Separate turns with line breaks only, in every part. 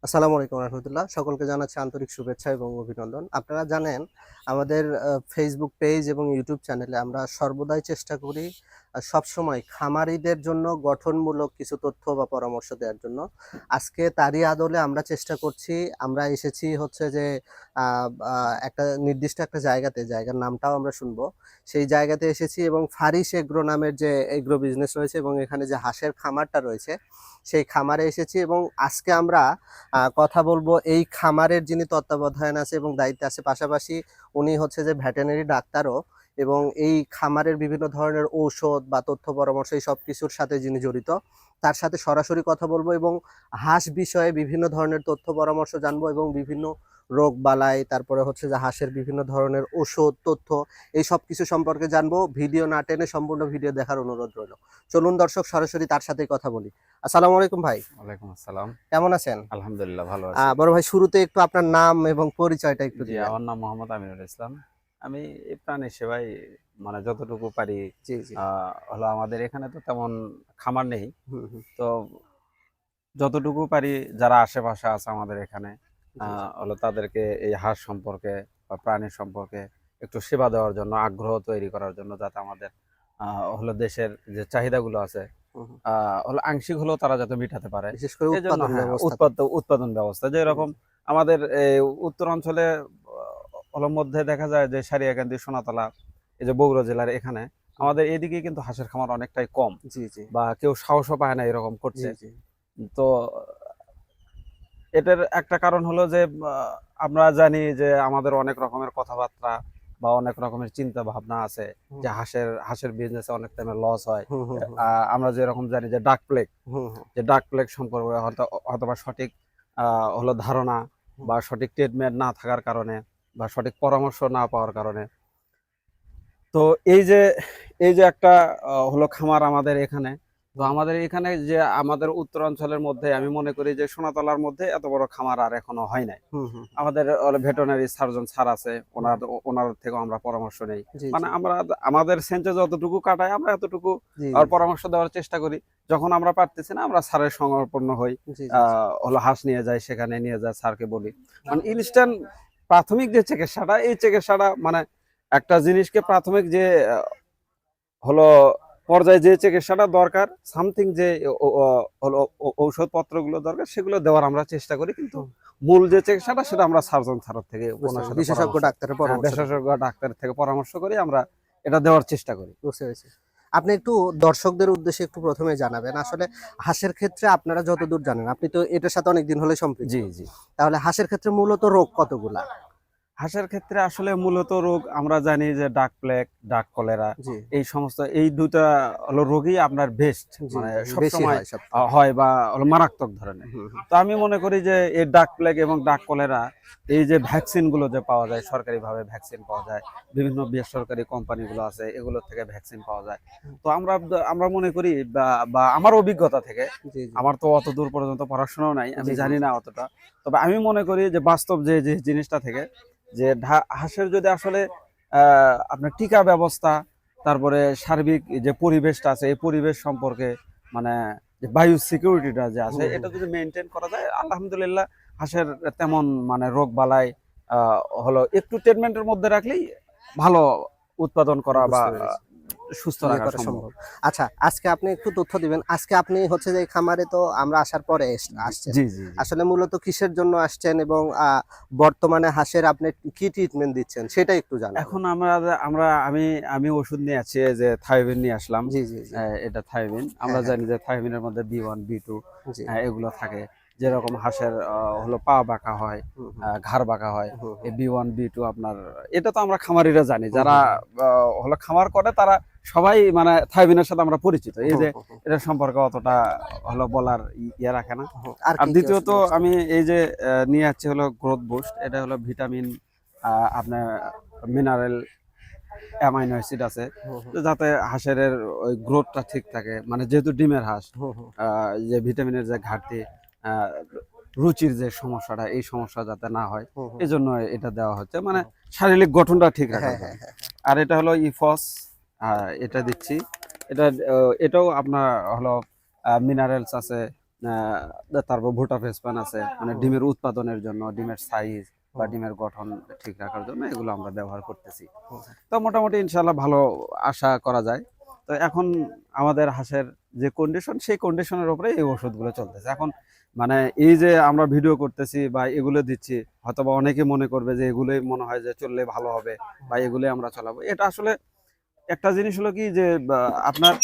আসসালামু আলাইকুম রহমতুল্লাহ। সকলকে জানাচ্ছি আন্তরিক শুভেচ্ছা এবং অভিনন্দন। আপনারা জানেন আমাদের ফেসবুক পেজ এবং ইউটিউব চ্যানেলে আমরা সর্বদাই চেষ্টা করি সবসময় খামারিদের জন্য গঠনমূলক কিছু তথ্য বা পরামর্শ দেওয়ার জন্য। আজকে তারই আদলে আমরা চেষ্টা করছি, আমরা এসেছি হচ্ছে যে আ আ একটা নির্দিষ্ট একটা জায়গাতে, জায়গার নামটাও আমরা শুনবো। সেই জায়গাতে এসেছি এবং ফারিস এগ্রো নামের যে এগ্রো বিজনেস রয়েছে এবং এখানে যে হাঁসের খামারটা রয়েছে, সেই খামারে এসেছি এবং আজকে আমরা কথা বলবো এই খামারের যিনি তত্ত্বাবধায়ন আছে এবং দায়িত্বে আছে, পাশাপাশি উনি হচ্ছে যে ভেটেরিনারি ডাক্তারও এবং এই খামারের বিভিন্ন ধরনের ঔষধ বা তথ্য পরামর্শ এই সবকিছুর সাথে যিনি জড়িত, তার সাথে সরাসরি কথা বলবো এবং হাঁস বিষয়ে বিভিন্ন ধরনের তথ্য পরামর্শ জানবো এবং বিভিন্ন রোগ বালাই, তারপরে হচ্ছে যে হাঁসের বিভিন্ন ধরনের ওষুধ তথ্য এই সব কিছু সম্পর্কে জানবো। ভিডিও না টেনে সম্পূর্ণ ভিডিও দেখার অনুরোধ রইল। চলুন দর্শক সরাসরি তার সাথেই কথা বলি। আসসালামু আলাইকুম ভাই।
ওয়ালাইকুম আসসালাম।
কেমন আছেন?
আলহামদুলিল্লাহ ভালো আছি।
বড় ভাই, শুরুতে একটু আপনার নাম এবং পরিচয়টা একটু
জি,
দিবেন।
আমার নাম মোহাম্মদ আমিনুল ইসলাম। আমি এই প্রাণী সেবায় মানে যতটুকু পারি
জি, জি।
আ হলো আমাদের এখানে তো তেমন খামার নেই।
হুম, হুম।
তো যতটুকু পারি যারা আশেপাশে আছে আমাদের এখানে আ
জি, জি।
হলো তাদেরকে এই হাঁস সম্পর্কে বা প্রাণী সম্পর্কে একটু সেবা দেওয়ার জন্য, আগ্রহ তৈরি করার জন্য যাতে আমাদের আ হলো দেশের যে চাহিদাগুলো আছে
হুম, হুম।
আ হলো আংশিক হলেও তারা যাতে মিটাতে পারে।
বিশেষ করে
এজন্য
উৎপাদন
হ্যাঁ,
ব্যবস্থাটা।
উৎপাদন ব্যবস্থা
জি,
যেরকম
জি।
আমাদের উত্তর অঞ্চলে হলো মধ্যে দেখা যায় যে সারিয়াকান্দি, সোনাতলা, এই যে বগুড়া জেলার এখানে
হুম,
আমাদের এদিকে কিন্তু হাঁসের খামার অনেকটাই কম
জি, জি।
বা কেউ সাহসও পায় না এরকম
জি,
করতে।
জি।
তো এটার একটা কারণ হলো যে আ আমরা জানি যে আমাদের অনেক রকমের কথাবার্তা বা অনেক রকমের চিন্তা ভাবনা আছে
হুম,
যে হাঁসের বিজনেসে অনেক টাইমে লস হয়।
হুম, হুম, হুম,
আমরা যেরকম জানি যে ডাক প্লেগ
হুম, হুম,
যে ডাক প্লেগ সম্পর্কে হয়তোবা সঠিক আ হলো ধারণা
হুম।
বা সঠিক ট্রিটমেন্ট না থাকার কারণে বা সঠিক পরামর্শ না পাওয়ার কারণে। তো এই যে এই যে একটা হলো খামার আমাদের এখানে। তো
হুম,
আমাদের এখানে যে আমাদের উত্তরাঞ্চলের মধ্যে আমি মনে করি যে সোনাতলার মধ্যে এত বড় খামার আর এখনো হয় নাই।
হুম, হুম,
আমাদের ভেটেরিনারি সার্জন স্যার আছে।
হুম।
ওনার থেকেও আমরা পরামর্শ নেই।
জি,
মানে
জি।
আমরা আমাদের সেন্সে যতটুকু কাটাই আমরা এতটুকু
জি, জি, জি।
পরামর্শ দেওয়ার চেষ্টা করি। যখন আমরা পারতেছি না আমরা স্যারের শরণাপন্ন হই।
জি,
আ
জি, জি।
হলো হাঁস নিয়ে যাই, সেখানে নিয়ে যাই স্যারকে বলি। মানে ইনস্ট্যান্ট প্রাথমিক যে চিকিৎসাটা, এই চিকিৎসাটা মানে একটা জিনিসকে প্রাথমিক যে আ হলো পর্যায়ে যে চিকিৎসাটা দরকার, সামথিং যে ও ও হলো ঔষধপত্রগুলো দরকার সেগুলো দেওয়ার আমরা চেষ্টা করি। কিন্তু
হুম,
মূল যে চিকিৎসাটা সেটা আমরা সার্জন স্যারের থেকে
বুঝতে
ওনার
পেরেছি।
সাথে
বিশেষজ্ঞ
পরামর্শ,
ডাক্তারের
হ্যাঁ,
পরামর্শ নিতে।
বিশেষজ্ঞ ডাক্তার থেকে পরামর্শ করে আমরা এটা দেওয়ার চেষ্টা করি।
বুঝতে পেরেছি। আপনি একটু দর্শকদের উদ্দেশ্যে একটু ১ম এ জানাবেন। আসলে হাঁসের ক্ষেত্রে আপনারা যতদূর জানেন, আপনি তো এটার সাথে অনেকদিন হলে
জি,
সম্পৃক্ত।
জি।
তাহলে হাঁসের ক্ষেত্রে মূলত রোগ কতগুলা?
হাঁসের ক্ষেত্রে আসলে মূলত রোগ আমরা জানি যে ডাক প্লেগ, ডাক কলেরা,
জি,
এই ২ টা হলো রোগই আপনার বেস্ট
জি,
মানে
জি। বেশি
সবসময়
হয় সবথেকে।
হয় বা হলো মারাত্মক ধরনের।
হুম, হুম।
তো আমি মনে করি যে এই ডাক প্লেগ এবং ডাক কলেরা এই যে ভ্যাকসিন গুলো যে পাওয়া যায়, সরকারিভাবে ভ্যাকসিন পাওয়া যায়। বিভিন্ন বেসরকারি কোম্পানিগুলো আছে এগুলোর থেকে ভ্যাকসিন পাওয়া যায়।
হুম,
তো আমরা মনে করি বা আমার অভিজ্ঞতা থেকে,
জি, জি।
আমার তো অতদূর পর্যন্ত পড়াশোনাও নাই। আমি
জি, জি,
জানি
জি।
না অতটা। তবে আমি মনে করি যে বাস্তব যে জিনিসটা থেকে যে হাঁসের যদি আসলে আ আপনার টিকা ব্যবস্থা, তারপরে সার্বিক যে পরিবেশটা আছে, এই পরিবেশ সম্পর্কে মানে যে বায়ু সিকিউরিটিটা যে আছে,
হুম, হুম।
এটা যদি মেইনটেইন করা যায়, আলহামদুলিল্লাহ হাঁসের তেমন মানে রোগবালাই আ হলো একটু ট্রিটমেন্টের মধ্যে রাখলেই ভালো উৎপাদন করা বা
বুঝতে পেরেছি।
সুস্থ
ইয়ে
রাখা
করা
সম্ভব।
সম্ভব। আচ্ছা, আজকে আপনি একটু তথ্য দিবেন। আজকে আপনি হচ্ছে যে এই খামারে তো আমরা আসার পরে
জি,
আসছেন।
জি, জি, জি।
আসলে মূলত কিসের জন্য আসছেন এবং বর্তমানে হাঁসের আপনি কি ট্রিটমেন্ট দিচ্ছেন সেটা একটু জানাবেন।
এখন আমরা আমি ওষুধ নিয়ে আছি, এই যে থায়োবিন নিয়ে আসলাম।
জি, জি, জি।
এটা থায়োবিন। আমরা
হ্যাঁ, হ্যাঁ।
জানি যে থায়োবিনের মধ্যে B1, B2
জি।
এগুলো থাকে। যেরকম হাঁসের হলো পা বাঁকা হয়,
হুম, হুম।
ঘাড় বাঁকা হয়।
হুম,
এই
হুম।
B1, B2 আপনার এটা তো আমরা খামারিরা জানি।
হুম,
যারা
হুম, হুম।
আ হলো খামার করে তারা সবাই মানে থায়োবিনের সাথে আমরা পরিচিত। এই
হুম,
যে
হুম, হুম।
এটা সম্পর্কে অতটা হলো বলার ইয়ে রাখে না।
হুম। আর
আর
কি, কি
দ্বিতীয়ত
ওষুধ নিয়ে আসছেন?
আমি এই যে নিয়ে যাচ্ছি হলো গ্রোথ বুস্ট। এটা হলো ভিটামিন, আপনার মিনারেল, অ্যামাইনো অ্যাসিড আছে
হুম, হুম।
যাতে হাঁসের ওই গ্রোথটা ঠিক থাকে। মানে যেহেতু ডিমের হাঁস,
হুম, হুম।
আ যে ভিটামিনের যে ঘাটতি, আ রুচির যে সমস্যাটা, এই সমস্যা যাতে না হয়
হুম, হুম।
এজন্য এটা দেওয়া হচ্ছে। মানে
হুম।
শারীরিক গঠনটা ঠিক রাখার
হ্যাঁ,
জন্য।
হ্যাঁ, হ্যাঁ।
আর এটা হলো ইফস, আ এটা দিচ্ছি। এটা এটাও আপনার হলো মিনারেলস আছে, তারপর ভুট্টা ফেসপান আছে, মানে ডিমের উৎপাদনের জন্য, ডিমের সাইজ বা ডিমের গঠন ঠিক রাখার জন্য এগুলো আমরা ব্যবহার করতেছি। তো মোটামুটি ইনশাল্লাহ ভালো আশা করা যায়। তো এখন আমাদের হাঁসের যে কন্ডিশন, সেই কন্ডিশনের উপরে এই ওষুধগুলো চলতেছে এখন। মানে এই যে আমরা ভিডিও করতেছি বা এগুলো দিচ্ছি, হয়তোবা অনেকে মনে করবে যে এগুলোই মনে হয় যে চললে ভালো হবে বা এগুলোই আমরা চালাবো। এটা আসলে একটা জিনিস হলো কি যে আপনার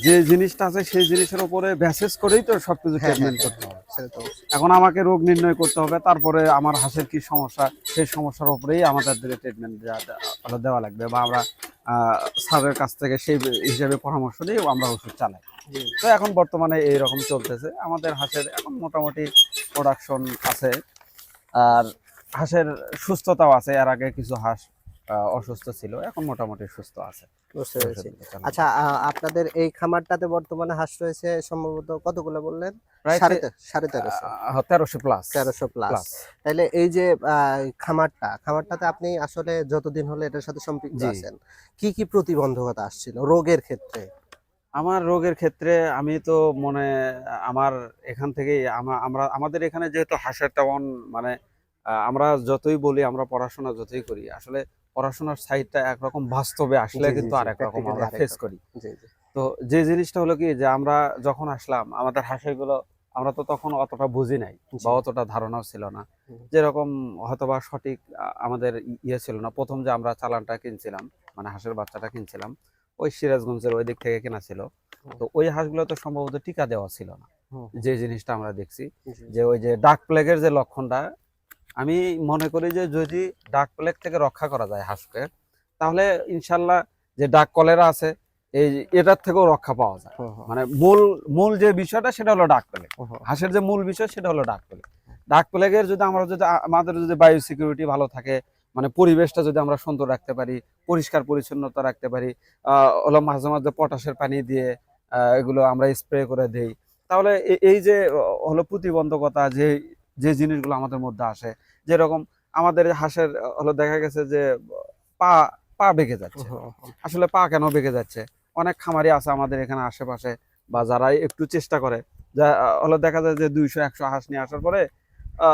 যে জিনিসটা আছে সেই জিনিসের উপরে বেসিস করেই তো সবকিছু
হ্যাঁ,
ট্রিটমেন্ট
হ্যাঁ,
করতে হবে।
সেটা তো অবশ্যই।
এখন আমাকে রোগ নির্ণয় করতে হবে, তারপরে আমার হাঁসের কি সমস্যা, সেই সমস্যার উপরেই আমাদের ট্রিটমেন্ট দেওয়া লাগবে, বা আমরা স্যারের কাছ থেকে সেই হিসেবে পরামর্শ দিয়ে আমরা ওষুধ চালাই।
জি।
তো এখন বর্তমানে এইরকম চলতেছে আমাদের হাঁসের, এখন মোটামুটি প্রোডাকশন আছে, আর হাঁসের সুস্থতাও আছে। এর আগে কিছু হাঁস অসুস্থ ছিল, এখন মোটামুটি সুস্থ আছে।
বুঝতে পেরেছি। আচ্ছা, আপনাদের এই খামারটাতে বর্তমানে হাঁস রয়েছে সম্ভবত কতগুলো বললেন?
প্রায়
1350
1300 প্লাস
1300 প্লাস।
প্লাস।
তাইলে এই যে খামারটাতে আপনি আসলে যতদিন হলো এটার সাথে সম্পৃক্ত
জি।
আছেন, কি কি প্রতিবন্ধকতা আসছিল রোগের ক্ষেত্রে?
আমার রোগের ক্ষেত্রে আমি তো মনে, আমার এখান থেকেই আমাদের এখানে যেহেতু হাঁসের তেমন মানে আমরা যতই বলি, আমরা পড়াশোনা যতই করি, আসলে পড়াশোনার সাইডটা একরকম, বাস্তবে আসলে
জি, জি,
কিন্তু
জি,
আরেক রকম
প্র্যাকটিক্যালি
আমরা
আরেক
ফেস
রকম।
করি।
জি, জি।
তো যে জিনিসটা হলো কি যে আমরা যখন আসলাম, আমাদের হাঁসেরগুলো আমরা তো তখন অতটা বুঝি নাই
জি।
বা অতটা ধারণাও ছিল না,
হুম।
যেরকম হয়তোবা সঠিক আমাদের ইয়ে ছিল না। প্রথম যে আমরা চালানটা কিনছিলাম, মানে হাঁসের বাচ্চাটা কিনছিলাম, ওই সিরাজগঞ্জের ওই দিক থেকে কেনা ছিল। তো ওই হাঁসগুলো তো সম্ভবত টিকা দেওয়া ছিল না।
হুম,
যে জিনিসটা আমরা দেখছি
জি,
যে ওই যে ডাক প্লেগের যে লক্ষণটা, আমি মনে করি যে যদি ডাক প্লেগ থেকে রক্ষা করা যায় হাঁসকে, তাহলে ইনশাল্লাহ যে ডাক কলেরা আছে এই এটার থেকেও রক্ষা পাওয়া যায়।
হুম, হুম,
মানে মূল মূল যে বিষয়টা সেটা হলো ডাক প্লেগ।
হুম,
হাঁসের যে মূল বিষয় সেটা হলো ডাক প্লেগ। ডাক প্লেগের যদি আমরা যদি আমাদের যদি বায়ো সিকিউরিটি ভালো থাকে, মানে পরিবেশটা যদি আমরা সুন্দর রাখতে পারি, পরিষ্কার পরিচ্ছন্নতা রাখতে পারি, হলো মাঝে মাঝে পটাশের পানি দিয়ে এগুলো আমরা স্প্রে করে দেই, তাহলে এই যে হলো প্রতিবন্ধকতা যে যে জিনিসগুলো আমাদের মধ্যে আসে, যেরকম আমাদের হাঁসের হলো দেখা গেছে যে পা পা বেঁকে যাচ্ছে।
হুম, হুম,
আসলে পা কেন বেঁকে যাচ্ছে? অনেক খামারি আছে আমাদের এখানে আশেপাশে, বা যারা একটু চেষ্টা করে, যা হলো দেখা যায় যে 200-100 হাঁস নিয়ে আসার পরে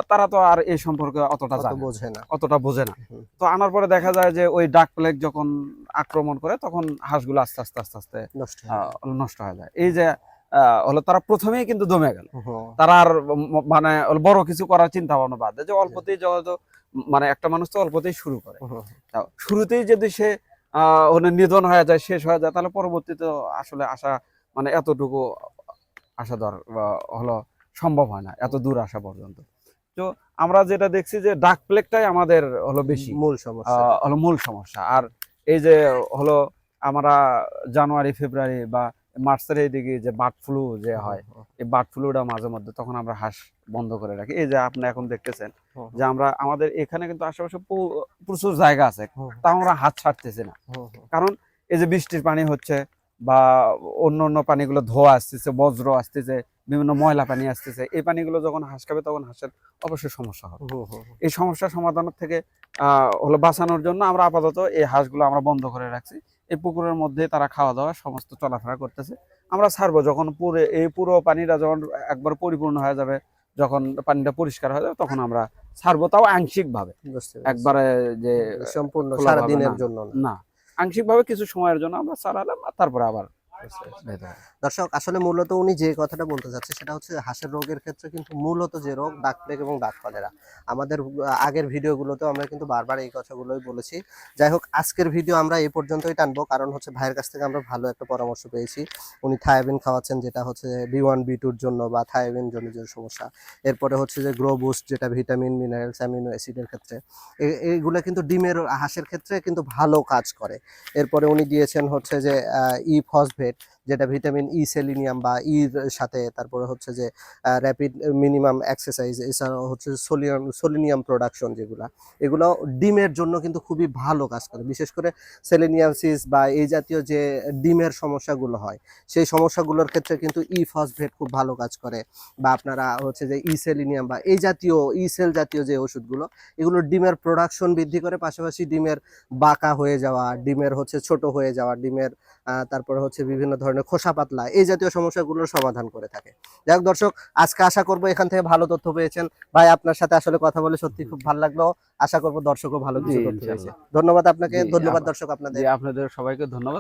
তারা তো আর এই সম্পর্কে অতটা
অত
জানে না,
বোঝে না।
অতটা বোঝে না।
হুম,
তো আনার পরে দেখা যায় যে ওই ডাক প্লেগ যখন আক্রমণ করে, তখন হাঁসগুলো আস্তে আস্তে আস্তে আস্তে
নষ্ট হয়ে যায়।
নষ্ট হয়ে যায়। এই যে হলো তারা প্রথমেই কিন্তু দমে গেল,
হুম,
তারা আর মানে বড় কিছু করার চিন্তা ভাবনা বাদ দেয়, যে অল্পতেই যেহেতু মানে একটা মানুষ তো অল্পতেই শুরু করে।
হুম,
তাও শুরুতেই যদি সে ওখানে নিধন হয়ে যায়, শেষ হয়ে যায়, তাহলে পরবর্তীতে আসলে আসা মানে এতটুকু আসা হলো সম্ভব হয় না, এত দূর আসা পর্যন্ত। তো আমরা যেটা দেখছি যে ডাক প্লেগটাই আমাদের হলো বেশি
মূল সমস্যাটা।
হলো মূল সমস্যা। আর এই যে হলো আমরা জানুয়ারি ফেব্রুয়ারি বা মার্চের এই দিকে যে বার্ড ফ্লু যে
হুম,
হয়,
হুম,
এই বার্ড ফ্লুটা মাঝে মধ্যে, তখন আমরা হাঁস বন্ধ করে রাখি। এই যে আপনি এখন দেখতেছেন
হুম,
যে আমরা আমাদের এখানে কিন্তু আশেপাশে প্রচুর জায়গা আছে,
হুম,
তাও আমরা হাত ছাড়তেছি না।
হুম, হুম,
কারণ এই যে বৃষ্টির পানি হচ্ছে, বা অন্য অন্য পানিগুলো ধোয়া আসতেছে, বজ্র আসতেছে, বিভিন্ন ময়লা পানি আসতেছে, এই পানিগুলো যখন হাঁস খাবে তখন হাঁসের অবশ্যই সমস্যা হবে।
হুম, হুম,
এই সমস্যার সমাধানের থেকে হলো বাঁচানোর জন্য আমরা আপাতত এই হাঁসগুলো আমরা বন্ধ করে রাখছি। এই পুকুরের মধ্যে তারা খাওয়া দাওয়া সমস্ত চলাফেরা করতেছে। আমরা ছাড়বো যখন এই পুরো পানিটা যখন একবার পরিপূর্ণ হয়ে যাবে, যখন পানিটা পরিষ্কার হয়ে যাবে, তখন আমরা ছাড়বো, তাও আংশিক ভাবে,
বুঝতে পেরেছি।
একবারে যে
সম্পূর্ণ
খোলাভাবে
সারাদিনের
না,
জন্য না।
না, আংশিক ভাবে কিছু সময়ের জন্য আমরা ছাড়ালাম, আর তারপরে আবার
বুঝতে পেরেছি।
ভেতরে।
দর্শক, আসলে মূলত উনি যে কথাটা বলতে চাচ্ছে সেটা হচ্ছে হাঁসের রোগের ক্ষেত্রে কিন্তু মূলত যে রোগ ডাক প্লেগ এবং ডাক কলেরা। আমাদের আগের ভিডিওগুলোতেও আমরা কিন্তু বারবার এই কথাগুলোই বলেছি। যাই হোক, আজকের ভিডিও আমরা এই পর্যন্তই টানবো, কারণ হচ্ছে ভাইয়ের কাছ থেকে আমরা ভালো একটা পরামর্শ পেয়েছি। উনি থায়াবিন খাওয়াচ্ছেন, যেটা হচ্ছে B1 B2-র জন্য বা থায়াবিন জন্য যে সমস্যা। এরপরে হচ্ছে যে গ্রো বুস্ট, যেটা ভিটামিন মিনারেলস অ্যামিনো অ্যাসিডের ক্ষেত্রে। এইগুলো কিন্তু ডিমের হাঁসের ক্ষেত্রে কিন্তু ভালো কাজ করে। এরপরে উনি দিয়েছেন হচ্ছে যে ই ফসফেট, যেটা ভিটামিন ই সেলিনিয়াম বা ইর সাথে, তারপরে হচ্ছে যে র্যাপিড মিনিমাম এক্সারসাইজ, এছাড়াও হচ্ছে সোলিনিয়াম প্রোডাকশন, যেগুলা এগুলো ডিমের জন্য কিন্তু খুবই ভালো কাজ করে। বিশেষ করে সেলেনিয়ামসিস বা এই জাতীয় যে ডিমের সমস্যাগুলো হয়, সেই সমস্যাগুলোর ক্ষেত্রে কিন্তু ই ফসফেট খুব ভালো কাজ করে। বা আপনারা হচ্ছে যে ই সেলিনিয়াম বা এই জাতীয় ই সেল জাতীয় যে ওষুধগুলো, এগুলো ডিমের প্রোডাকশন বৃদ্ধি করে, পাশাপাশি ডিমের বাঁকা হয়ে যাওয়া, ডিমের হচ্ছে ছোট হয়ে যাওয়া, ডিমের তারপরে হচ্ছে বিভিন্ন ধরনের মানে খোসা পাতলা এই জাতীয় সমস্যাগুলোর সমাধান করে থাকে। যাই হোক দর্শক, আজকে আশা করবো এখান থেকে ভালো তথ্য পেয়েছেন। ভাই আপনার সাথে আসলে কথা বলে সত্যি খুব ভালো লাগলো। আশা করবো দর্শকও ভালো কিছু
জি,
তথ্য পেয়েছে।
ইনশাআল্লাহ।
ধন্যবাদ আপনাকে,
জি,
ধন্যবাদ দর্শক আপনাদের।
জি, আপনাদের সবাইকে ধন্যবাদ।